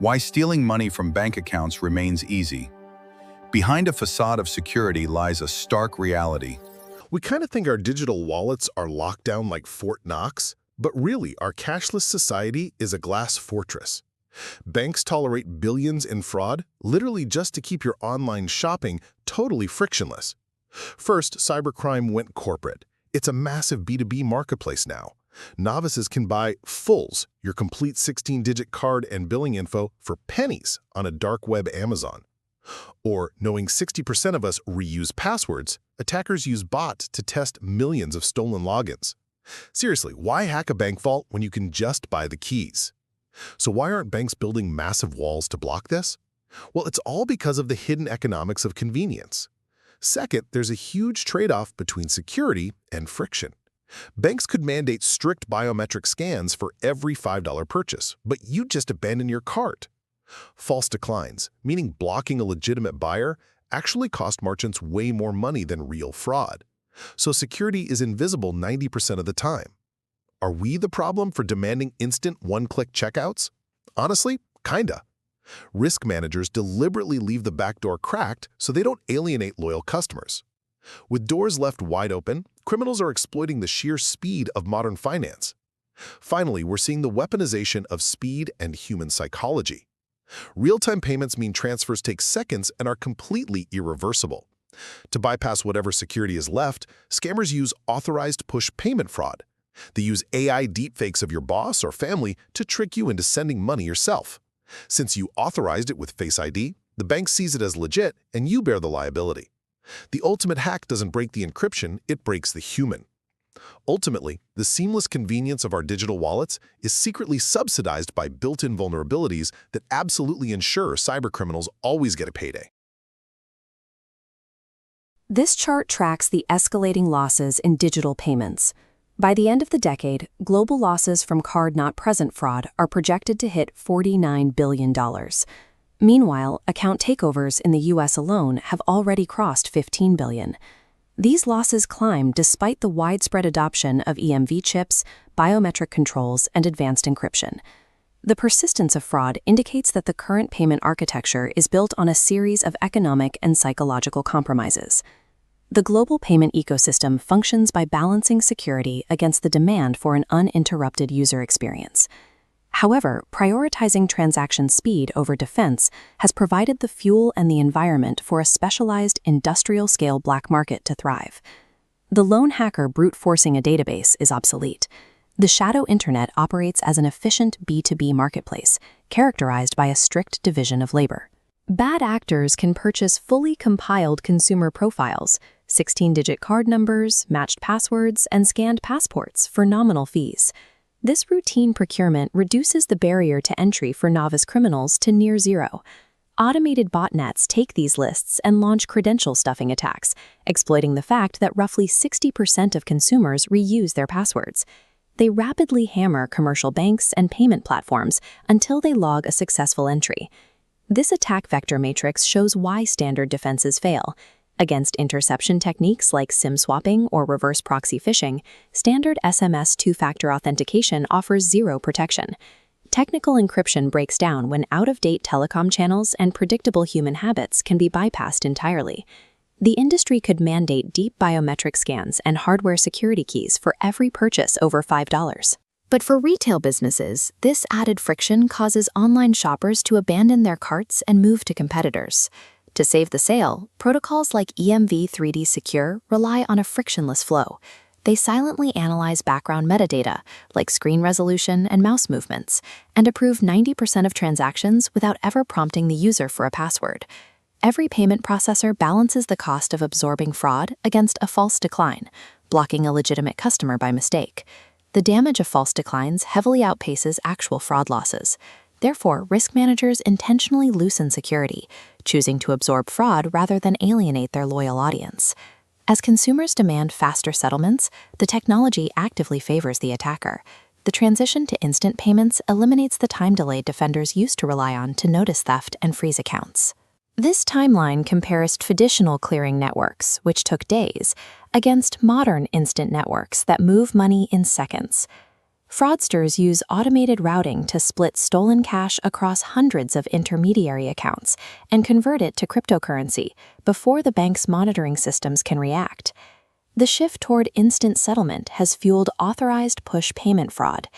Why stealing money from bank accounts remains easy. Behind a facade of security lies a stark reality. We kind of think our digital wallets are locked down like Fort Knox, but really our cashless society is a glass fortress. Banks tolerate billions in fraud, literally just to keep your online shopping totally frictionless. First, cybercrime went corporate. It's a massive B2B marketplace now. Novices can buy fulls, your complete 16-digit card and billing info, for pennies on a dark web Amazon. Or, knowing 60% of us reuse passwords, attackers use bots to test millions of stolen logins. Seriously, why hack a bank vault when you can just buy the keys? So why aren't banks building massive walls to block this? Well, it's all because of the hidden economics of convenience. Second, there's a huge trade-off between security and friction. Banks could mandate strict biometric scans for every $5 purchase, but you just abandon your cart. False declines, meaning blocking a legitimate buyer, actually cost merchants way more money than real fraud. So security is invisible 90% of the time. Are we the problem for demanding instant one-click checkouts? Honestly, kinda. Risk managers deliberately leave the back door cracked so they don't alienate loyal customers. With doors left wide open, criminals are exploiting the sheer speed of modern finance. Finally, we're seeing the weaponization of speed and human psychology. Real-time payments mean transfers take seconds and are completely irreversible. To bypass whatever security is left, scammers use authorized push payment fraud. They use AI deepfakes of your boss or family to trick you into sending money yourself. Since you authorized it with Face ID, the bank sees it as legit and you bear the liability. The ultimate hack doesn't break the encryption, it breaks the human. Ultimately, the seamless convenience of our digital wallets is secretly subsidized by built-in vulnerabilities that absolutely ensure cybercriminals always get a payday. This chart tracks the escalating losses in digital payments. By the end of the decade, global losses from card-not-present fraud are projected to hit $49 billion. Meanwhile, account takeovers in the U.S. alone have already crossed $15 billion. These losses climb despite the widespread adoption of EMV chips, biometric controls, and advanced encryption. The persistence of fraud indicates that the current payment architecture is built on a series of economic and psychological compromises. The global payment ecosystem functions by balancing security against the demand for an uninterrupted user experience. However, prioritizing transaction speed over defense has provided the fuel and the environment for a specialized industrial-scale black market to thrive. The lone hacker brute-forcing a database is obsolete. The shadow internet operates as an efficient B2B marketplace, characterized by a strict division of labor. Bad actors can purchase fully compiled consumer profiles, 16-digit card numbers, matched passwords, and scanned passports for nominal fees. This routine procurement reduces the barrier to entry for novice criminals to near zero. Automated botnets take these lists and launch credential stuffing attacks, exploiting the fact that roughly 60% of consumers reuse their passwords. They rapidly hammer commercial banks and payment platforms until they log a successful entry. This attack vector matrix shows why standard defenses fail. Against interception techniques like SIM swapping or reverse proxy phishing, standard SMS two-factor authentication offers zero protection. Technical encryption breaks down when out-of-date telecom channels and predictable human habits can be bypassed entirely. The industry could mandate deep biometric scans and hardware security keys for every purchase over $5. But for retail businesses, this added friction causes online shoppers to abandon their carts and move to competitors. To save the sale, protocols like EMV 3D Secure rely on a frictionless flow. They silently analyze background metadata, like screen resolution and mouse movements, and approve 90% of transactions without ever prompting the user for a password. Every payment processor balances the cost of absorbing fraud against a false decline, blocking a legitimate customer by mistake. The damage of false declines heavily outpaces actual fraud losses. Therefore, risk managers intentionally loosen security, choosing to absorb fraud rather than alienate their loyal audience. As consumers demand faster settlements, the technology actively favors the attacker. The transition to instant payments eliminates the time delay defenders used to rely on to notice theft and freeze accounts. This timeline compares traditional clearing networks, which took days, against modern instant networks that move money in seconds. Fraudsters use automated routing to split stolen cash across hundreds of intermediary accounts and convert it to cryptocurrency before the bank's monitoring systems can react. The shift toward instant settlement has fueled authorized push payment fraud.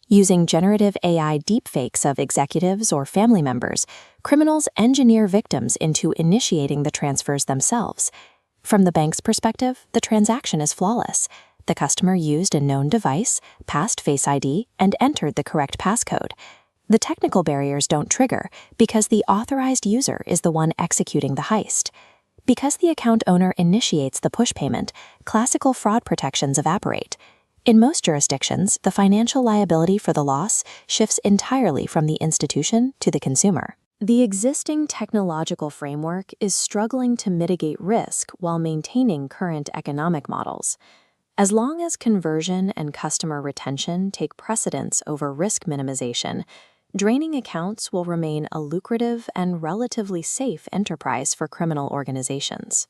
Using generative AI deepfakes of executives or family members, criminals engineer victims into initiating the transfers themselves. From the bank's perspective, the transaction is flawless. The customer used a known device, passed Face ID, and entered the correct passcode. The technical barriers don't trigger because the authorized user is the one executing the heist. Because the account owner initiates the push payment, classical fraud protections evaporate. In most jurisdictions, the financial liability for the loss shifts entirely from the institution to the consumer. The existing technological framework is struggling to mitigate risk while maintaining current economic models. As long as conversion and customer retention take precedence over risk minimization, draining accounts will remain a lucrative and relatively safe enterprise for criminal organizations.